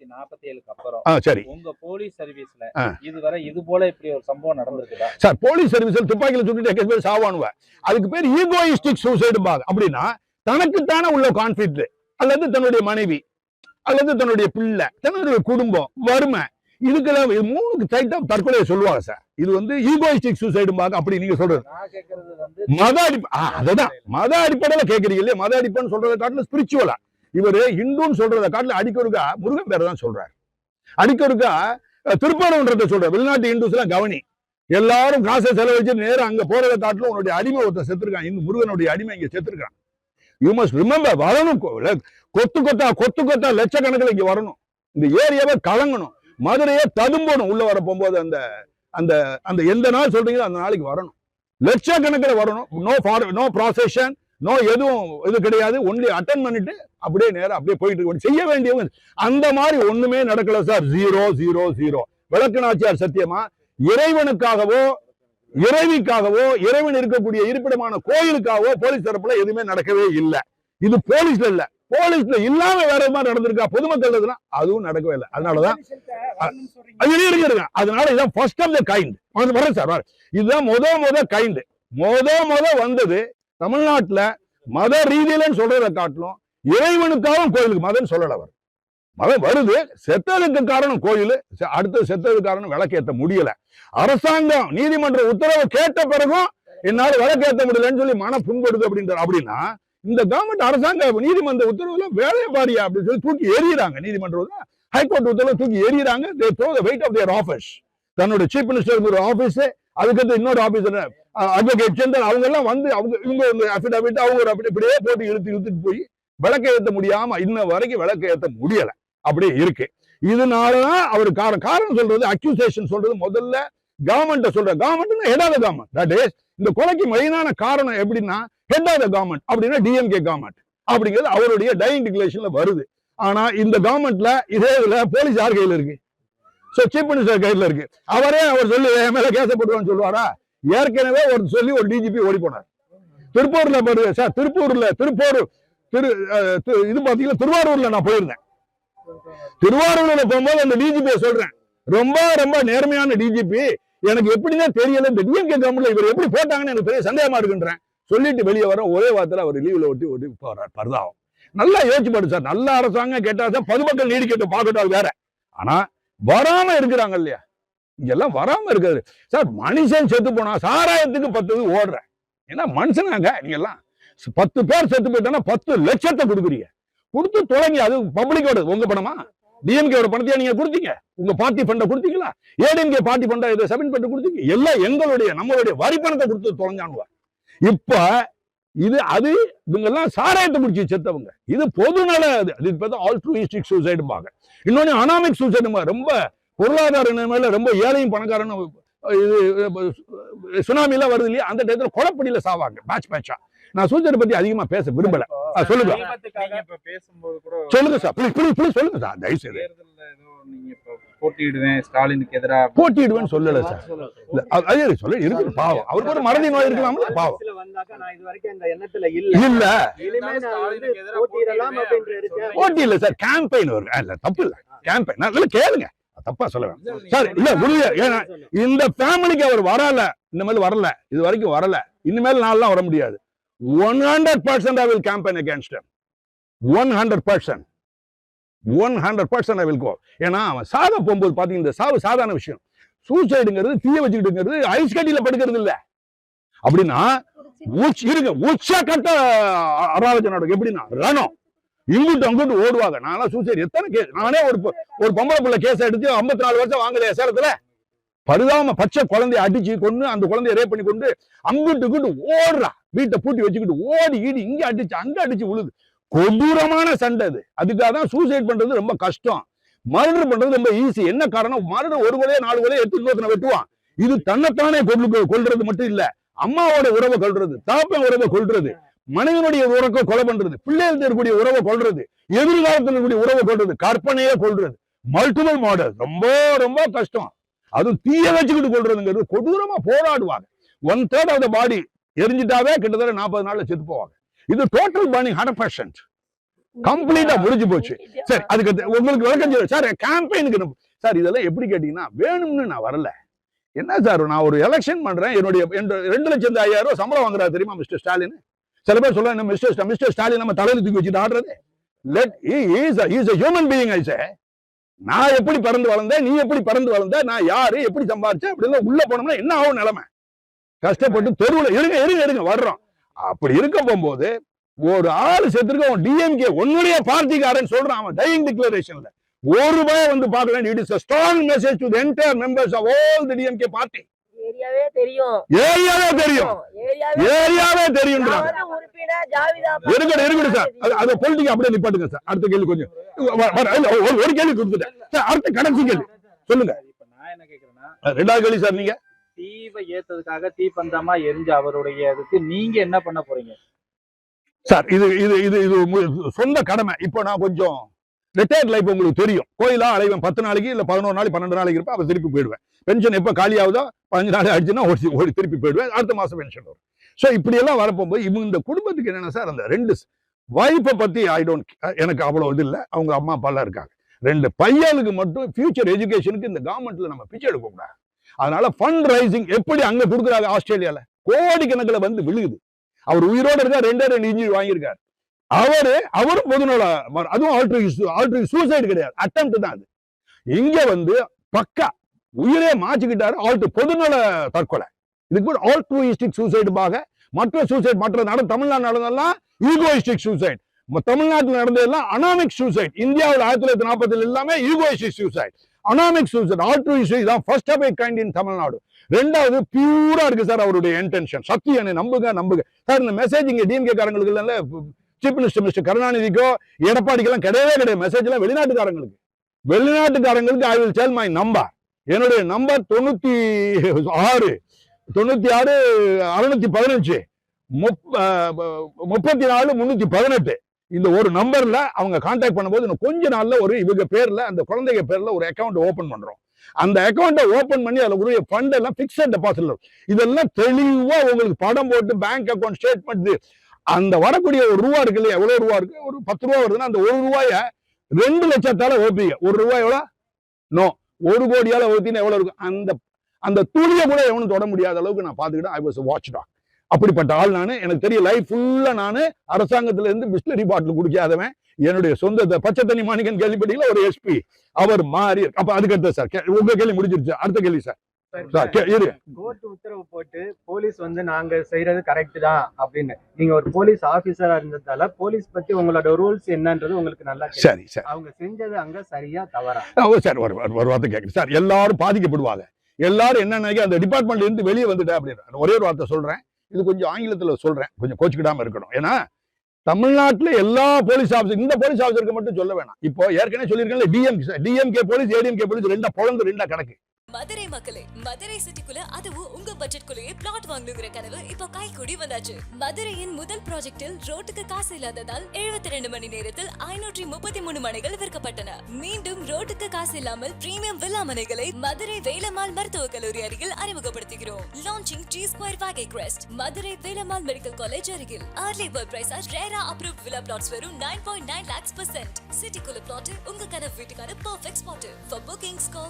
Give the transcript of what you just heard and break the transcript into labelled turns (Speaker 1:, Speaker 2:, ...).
Speaker 1: 1947க்கு அப்புறம்
Speaker 2: சரி
Speaker 1: உங்க போலீஸ் சர்வீஸ்ல இதுவரை இது போல இப்படி ஒரு சம்பவம் நடந்திருக்குதா
Speaker 2: சார்? போலீஸ் சர்வீஸ்ல துப்பாக்கியில சுட்டுட்டு எக்கச்சக்க பேர் சாவானுவ. அதுக்கு பேர் ஈகோயிஸ்டிக் சூசைடு பாங்க. அப்படின்னா தனக்குத்தானே உள்ள கான்ஃபிளிக்ட், அல்லது தன்னுடைய மனைவி, அல்லது தன்னுடைய பிள்ளை, தன்னுடைய குடும்பம், வறுமை, இதுக்கெல்லாம் மூணுக்கு டைட்டா தற்கொலையை சொல்லுவாங்க சார். இது வந்து ஈகோயிஸ்டிக் சூசைடு பாங்க. அப்படி நீங்க சொல்றது மத அதுதான் மத அடிப்படையில கேட்கறீங்க இல்லையா? மத அடிப்படைன்னு சொல்றதை காட்டில ஸ்பிரிச்சுவலா, இவரு ஹிந்துன்னு சொல்றதை காட்டில அடிக்கொருக்கா முருகன் பேரை தான் சொல்றாரு. அடிக்கொருக்கா திருப்பரங்குன்றத்தை சொல்ற. வெளிநாட்டு இந்துஸ் எல்லாம் கவனி, எல்லாரும் காசை செலவழிச்சு நேரம் அங்க போறதை காட்டிலும் உன்னுடைய அடிமை ஒருத்தர் செத்துருக்கான். இந்த முருகனுடைய அடிமை இங்க செத்துருக்கான். யூ மஸ்ட் ரிமெம்பர், வரணும். கொத்து கொத்தா லட்சக்கணக்கில் இங்க வரணும். இந்த ஏரியாவை கலங்கணும், மதுரையை ததும்பணும். உள்ள வர போகும்போது அந்த அந்த அந்த எந்த நாள் சொல்றீங்களோ அந்த நாளைக்கு வரணும், லட்சக்கணக்கில் வரணும். நோ ப்ராசஷன், நோ எதுவும் இது கிடையாது. ஒன்லி அட்டன் பண்ணிட்டு அப்படியே நேரம் அப்படியே போயிட்டு இருக்க செய்ய வேண்டியவங்க. அந்த மாதிரி ஒண்ணுமே நடக்கல சார். 000. விளக்கநாச்சியார் சத்தியமா இறைவனுக்காகவோ இறைவிக்காகவோ இறைவன் இருக்கக்கூடிய இருப்பிடமான கோயிலுக்காகவோ போலீஸ் தரப்புல எதுவுமே நடக்கவே இல்லை. இது போலீஸ்ல இல்ல, போலீஸ்ல இல்லாம வேற மாதிரி நடந்திருக்கா பொதுமக்கள், அதுவும் நடக்கவே இல்லை. அதனாலதான் அதனால இதான் ஃபர்ஸ்ட் ஆஃப் த கைண்ட். வரேன் சார், இதுதான் முத கைண்ட். முத வந்தது தமிழ்நாட்டுல மத ரீதியிலன்னு சொல்றதை காட்டிலும் இறைவனுக்காகவும் கோயிலுக்கு மதம் சொல்லல. அவர் மதம் வருது, செத்ததுக்கு காரணம் கோயில், அடுத்து செத்ததுக்கு காரணம் விளக்கேற்ற முடியல. அரசாங்கம் நீதிமன்ற உத்தரவு கேட்ட பிறகும் என்னால விளக்கேற்ற முடியலன்னு சொல்லி மன புண்படுது அப்படின்றார். அப்படின்னா இந்த கவர்மெண்ட் அரசாங்க நீதிமன்ற உத்தரவுல வேலை பாரியா அப்படின்னு சொல்லி தூக்கி எறிகிறாங்க. நீதிமன்றம் ஹைகோர்ட் உத்தரவு தூக்கி எறிகிறாங்க. they throw the weight of their office. தன்னோட சீஃப் மினிஸ்டர் ஒரு ஆபீஸ், அதுக்கு இன்னொரு ஆபீசர் அட்வொகேட் ஜெனரல், அவங்க எல்லாம் வந்து இவங்க அபிடவிட் அவங்க ஒரு இப்படியே போட்டு இழுத்துட்டு போய் விளக்க ஏற்ற முடியாம இன்ன வரைக்கும் விளக்க ஏற்ற முடியல. அப்படியே இருக்கு. இதனாலதான் அவர் காரணம் சொல்றது, அக்யூசேஷன் சொல்றது முதல்ல கவர்மெண்ட் சொல்ற. Government head of the government. That is இந்த கொலைக்கு மெயினான காரணம் எப்படின்னா ஹெட் ஆஃப் த கவர்மெண்ட் அப்படின்னா டிஎம்கே கவர்மெண்ட் அப்படிங்கிறது அவருடைய டையிங் டிக்ளரேஷன்ல வருது. ஆனா இந்த கவர்மெண்ட்ல இதே இதுல போலீஸ் யார் கையில இருக்கு? சோ சீஃப் மினிஸ்டர் கையில இருக்கு. அவர் சொல்லி என் மேல கேச போட்டுவான்னு சொல்லுவாரா? ஏற்கனவே ஒரு சொல்லி ஒரு டிஜிபி ஓடி போனார். திருப்பூர்ல பாருங்க சார், திருப்பூர் இது பாத்தீங்கன்னா திருவாரூர்ல நான் போயிருந்தேன். திருவாரூர்ல போகும்போது அந்த டிஜிபி சொல்றேன், ரொம்ப நேர்மையான டிஜிபி, எனக்கு எப்படிதான் தெரியல இந்த டிஎம்கே கவர்மெண்ட்ல இவர் எப்படி போட்டாங்கன்னு எனக்கு பெரிய சந்தேகமா இருக்குன்றேன். சொல்லிட்டு வெளியே வர ஒரே வார்த்தையில அவர் லீவ்ல ஒட்டி போறார். பரிதாபம். நல்லா யோசிச்சு பாரு சார். நல்ல அரசாங்கம் கேட்டா பொதுமக்கள் நீடிக்கட்டும் பார்க்கட்டும் வேற. ஆனா வராம இருக்கிறாங்க இல்லையா? இங்கெல்லாம் வராம இருக்காது சார். மனுஷன் செத்து போனா சாராயத்துக்கு 10 ஓடுற. ஏன்னா மனுஷனாங்க நீங்க எல்லாம் 10 பேர் செத்து போயிட்டா 10 லட்சத்தை கொடுக்குறீங்க. கொடுத்து தொடங்கி அது பப்ளிக்கோட உங்க பணமா? டிஎம்கேவோட பணத்தையா நீங்க கொடுத்தீங்க? உங்க பார்ட்டி ஃபண்ட கொடுத்தீங்களா? ஏடிஎம்கே பார்ட்டி ஃபண்டா இதை சப்மிட் பண்ணி கொடுத்தீங்க? எல்லாம் எங்களுடைய நம்மளுடைய வரி பணத்தை கொடுத்து தொலைஞ்சானுவ. இப்ப இது அது இவங்க எல்லாம் சாராயத்தை குடிச்சு செத்தவங்க. இது பொதுநல ஆல்ட்ருயிஸ்டிக் சூசைடு பாங்க. இன்னொன்னு அனாமிக் சூசைடு. ரொம்ப பொருளாதார நிலைமையில ரொம்ப ஏழையும் பணக்காரனும் சுனாமிலாம் வருது இல்லையா? அந்த டயத்துல கொலைப்படியில சாவாங்க பேட்சா. நான் சூசைடு பத்தி அதிகமா பேச விரும்பல. சொல்லுங்க சொல்லுங்க சார், ப்ளீஸ் சொல்லுங்க சார் தயவு செய்து.
Speaker 1: போட்டியிடுவேன் ஸ்டாலினுக்கு எதிராக
Speaker 2: போட்டியிடுவேன்னு சொல்லல சார். அதே சொல்ல இருக்கு. பாவம், அவருக்கு ஒரு மறதி நோய் இருக்கலாம். பாவம் இல்ல போட்டி இல்ல சார், கேம்பெயின் வருது. தப்பு இல்ல, கேம்பெயின். நல்லா கேளுங்க, தப்பா சொல்ல சார். இல்ல புரியல. இந்த ஃபேமிலிக்கு அவர் வரல, இந்த மாதிரி வரல, இது வரைக்கும் வரல, இனிமேல் நாள்லாம் வர முடியாது. 100% I will campaign against him. 100% I will go. ஏன்னா அவன் சாக போகும்போது பாத்தீங்க, இந்த சாவு சாதாரண விஷயம். சூசைடுங்கிறது தீய வச்சுக்கிட்டுங்கிறது ஐஸ் கட்டியில படுக்கிறது இல்ல. அப்படின்னா உச்சக்கட்ட அராஜக நாடகம். எப்படின்னா ரணம் இங்கிட்டு அங்கிட்டு ஓடுவாங்க. நான்லாம் சூசைடு எத்தனை கேஸ், நானே ஒரு பொம்பளை பிள்ளை கேஸ் எடுத்து 54 வருஷம் வாங்கலையா சேலத்துல? பரிதாம பச்சை குழந்தைய அடிச்சு கொண்டு அந்த குழந்தைய ரேப் பண்ணி கொண்டு அங்கிட்டு ஓடுறா. வீட்டை பூட்டி வச்சுக்கிட்டு ஓடி ஈடி இங்க அடிச்சு அங்க அடிச்சு விழுது. கொடூரமான சண்டை அது. அதுக்காக தான் சூசைட் பண்றது ரொம்ப கஷ்டம். மர்டர் பண்றது ரொம்ப ஈஸி. என்ன காரணம்? மர்டர் ஒரு கொலையை 4 கொலையை எடுத்து இன்னொருத்தனை வெட்டுவான். இது தன்னைத்தானே கொல்றது மட்டும் இல்ல, அம்மாவோட உறவை கொல்றது, தாப்பன் உறவை கொல்றது, மனைவனுடைய உறவை கொலை பண்றது, பிள்ளைகள் இருக்கக்கூடிய உறவை கொல்றது, எதிர்காலத்தில் இருக்கக்கூடிய உறவை கொல்றது, கற்பனையே கொல்றது, மல்டிபிள் மாடல். ரொம்ப கஷ்டம். அதுவும் தீய வச்சுக்கிட்டு கொள்றதுங்கிறது கொடூரமா போராடுவாங்க. 1/3 ஆஃப் த பாடி எரிஞ்சிட்டாவே கிட்டத்தட்ட 40 நாள்ல செத்து போவாங்க. இது டோட்டல் பர்னிங் 100%. கம்ப்ளீட்டா முடிஞ்சு போச்சு. சரி, அதுக்கு உங்களுக்கு விளக்கம் சொல்ல சார். கேம்பெயினுக்கு சார் இதெல்லாம் எப்படி கேட்டீங்கன்னா, வேணும்னு நான் வரல. என்ன சார், நான் ஒரு எலெக்ஷன் பண்றேன், என்னுடைய 2,05,000 ரூபாய் சம்பளம் வாங்குறாரு தெரியுமா மிஸ்டர் ஸ்டாலின்? சில பேர் சொல்ல மிஸ்டர் ஸ்டாலின் நம்ம தலையில தூக்கி வச்சுட்டு ஆடுறது. Is a human being I say. நான் எப்படி பிறந்து வளர்ந்தேன், நீ எப்படி பிறந்து வளர்ந்த, நான் யாரு, எப்படி சம்பாதிச்சேன் அப்படின்னு உள்ள போனோம்னா என்ன ஆகும் நிலைமை? கஷ்டப்பட்டு தெருவுல இருங்க வர்றோம். அப்படி இருக்க போகும்போது ஒரு ஆளு செத்துருக்க டிஎம்கே உன்னுடைய பார்ட்டிக்காரன் சொல்றான், அவன் டையிங் டிக்ளரேஷன்ல ₹1 வந்து பார்க்க வேண்டிய. It is a strong message to the entire members of all the DMK party.
Speaker 3: ஏரியாவே தெரியும்.
Speaker 2: இருக்கட்டும் சார். அது பொலிட்டிக் அப்படியே நிப்பாட்டுங்க சார். அடுத்த கேள்வி கொஞ்சம் ஒரு கேள்வி கொடுத்துட்டேன் சார். அடுத்த கடைசி கேள்வி சொல்லுங்க.
Speaker 1: இப்ப நான் என்ன கேக்குறேன்னா,
Speaker 2: 2வது கேள்வி சார். நீங்க
Speaker 1: தீவை ஏத்ததுக்காக தீப்பந்தமா எரிஞ்ச அவருடைய இதுக்கு நீங்க என்ன பண்ண போறீங்க
Speaker 2: சார்? இது சொந்த கடமை. இப்போ நான் கொஞ்சம் ரிட்டையர்ட் லைஃப் உங்களுக்கு தெரியும். கோயிலா அலைவேன் 10 நாளைக்கு இல்ல 11 நாளைக்கு 12 நாளைக்கு இருப்பேன். அப்ப திருப்பி போயிடுவேன். பென்ஷன் எப்ப காலி ஆகுதோ 15 நாள் ஆயிடுச்சுன்னா ஓடி திருப்பி போயிடுவேன். அடுத்த மாசம் பென்ஷன் வரும். ஸோ இப்படி எல்லாம் வரப்போகும்போது இவங்க இந்த குடும்பத்துக்கு என்னன்னா சார், அந்த 2 வைஃபை பத்தி எனக்கு அவ்வளவு இது இல்லை. அவங்க அம்மா அப்பா எல்லாம் இருக்காங்க. 2 பையனுக்கு மட்டும் ஃபியூச்சர் எஜுகேஷனுக்கு இந்த கவர்மெண்ட்ல நம்ம பிச்சை எடுக்க கூடாது. அதனால ஃபண்ட் ரைசிங் எப்படி அங்க கொடுக்குறாங்க ஆஸ்திரேலியால கோடிக்கணக்கில் வந்து விழுகுது. அவர் உயிரோட இருக்கா, 2 இன்ஜின் வாங்கியிருக்காரு. அவரும் பொதுநல, அதுவும் ஆல்ட்ரு சூசைடு கிடையாது, அட்டெம்ப்ட் தான் அது. இங்க வந்து பக்கா உயிரே மாச்சுக்கிட்டாரு. பொதுநல தற்கொலை. இதுக்கு பேர் ஆல்ட்ருயிஸ்டிக் சூசைடுபாக. மற்ற சூசைட் தமிழ்நாடு நடந்ததெல்லாம் ஈகோயிஸ்டிக் சூசைட். தமிழ்நாட்டில் நடந்ததெல்லாம் அனாமிக் சூசைட். இந்தியாவில் 1940 எல்லாமே egoistic suicide. Anomic suicide, altruistic தான் first of it kind in Tamil Nadu. 2வது பியூரா இருக்கு சார் அவருடைய இன்டென்ஷன். சத்தியம், நம்புங்க சார். இந்த மெசேஜ் இங்க டிஎம்கே காரங்களுக்கு இல்ல, சீஃப் மினிஸ்டர் மிஸ்டர் கருணாநிதிக்கோ எடப்பாடிக்கெல்லாம் கிடையவே கிடையாது. மெசேஜ் எல்லாம் வெளிநாட்டுக்காரங்களுக்கு I will tell my number. என்னுடைய நம்பர் 96 615 34 318. இந்த ஒரு நம்பர்ல அவங்க கான்டாக்ட் பண்ணும்போது கொஞ்ச நாள்ல இவங்க பேர்ல, அந்த குழந்தைங்க பேர்ல ஒரு அக்கௌண்ட் ஓபன் பண்றோம். அந்த அக்கௌண்ட்டை ஓபன் பண்ணி அதுல ஒரு ஃபண்ட் எல்லாம் பிக்ஸட் டெபாசிட்ல இதெல்லாம் தெளிவா உங்களுக்கு படம் போட்டு பேங்க் அக்கௌண்ட் ஸ்டேட்மெண்ட். அந்த வரக்கூடிய ₹1 இருக்கு இல்லையா, எவ்வளவு ரூபா இருக்கு, ஒரு ₹10 வருதுன்னா அந்த ₹1 2 லட்சத்தால ஓப்பீங்க. ₹1 எவ்வளவு? நோ. 1 கோடியால ஓத்தினா எவ்வளவு இருக்கும்? அந்த துளிய கூட எவனும் தொட முடியாத அளவுக்கு நான் பாத்துக்கிட்டேன். I was watchdog. அப்படிப்பட்ட ஆள் நானு. எனக்கு தெரிய லைஃப் ஃபுல்லா நானு அரசாங்கத்துல இருந்து பிஸ்லரி பாட்டில் குடிக்காதவன். என்னுடைய சொந்த பச்சை தண்ணி மாணிக்கன் கேள்விப்பட்டீங்களா, ஒரு எஸ்பி அவர் மாறி. அப்ப அதுக்கு அடுத்த சார் உங்க கேள்வி முடிஞ்சிருச்சு. அடுத்த கேள்வி சார்.
Speaker 4: கோர்ட் உத்தரவு போட்டு போலீஸ் வந்து நாங்க செய்யறது கரெக்ட் தான் அப்படின்னு நீங்க ஒரு போலீஸ் ஆபீசரா இருந்ததால போலீஸ் பத்தி உங்களோட ரூல்ஸ் என்னன்றது உங்களுக்கு நல்லா
Speaker 2: சரி சார்.
Speaker 4: அவங்க செஞ்சது அங்க சரியா தவறா?
Speaker 2: சார் ஒரு வார்த்தை கேட்குறேன் சார். எல்லாரும் பாதிக்கப்படுவாங்க. எல்லாரும் என்ன நினைக்க அந்த டிபார்ட்மெண்ட்ல இருந்து வெளியே வந்துட்டேன் அப்படின்னு ஒரே ஒரு வார்த்தை சொல்றேன். இது கொஞ்சம் ஆங்கிலத்துல சொல்றேன், கொஞ்சம் கோச்சுக்கிடாம இருக்கணும். ஏன்னா தமிழ்நாட்டுல எல்லா போலீஸ் ஆபீசர், இந்த போலீஸ் ஆபீசருக்கு மட்டும் சொல்ல வேணாம். இப்போ ஏற்கனவே சொல்லியிருக்கேன், டிஎம்கே போலீஸ் ஏடிஎம்கே போலீஸ் 2 கணக்கு.
Speaker 5: மதுரை மக்களே, மதுரை சிட்டிக்குள்ள அதுவும் உங்க பட்ஜெட்குள்ளேயே பிளாட் வாங்கணுங்கிற கனவு இப்போ கைகூடி வந்தாச்சு. மதுரையின் முதல் ப்ராஜெக்டில் ரோட்டுக்கு காசு இல்லாததால் 72 மணி நேரத்தில் 533 மனைகள் விற்கப்பட்டன. மீண்டும் ரோட்டுக்கு காசு இல்லாமல் பிரீமியம் வில்லா மனைகளை மதுரை வேலம்மாள் மருத்துவக் கல்லூரி அருகில் அறிமுகப்படுத்துகிறோம். Launching G2 Vagay Crest, Madurai Velammal medical college அருகில். Early bird price RERA approved villa plots வெறும் 9.9 lakhs %. சிட்டிக்குள்ள பிளாட் உங்க கனவு வீட்டுக்கான perfect spot. For bookings call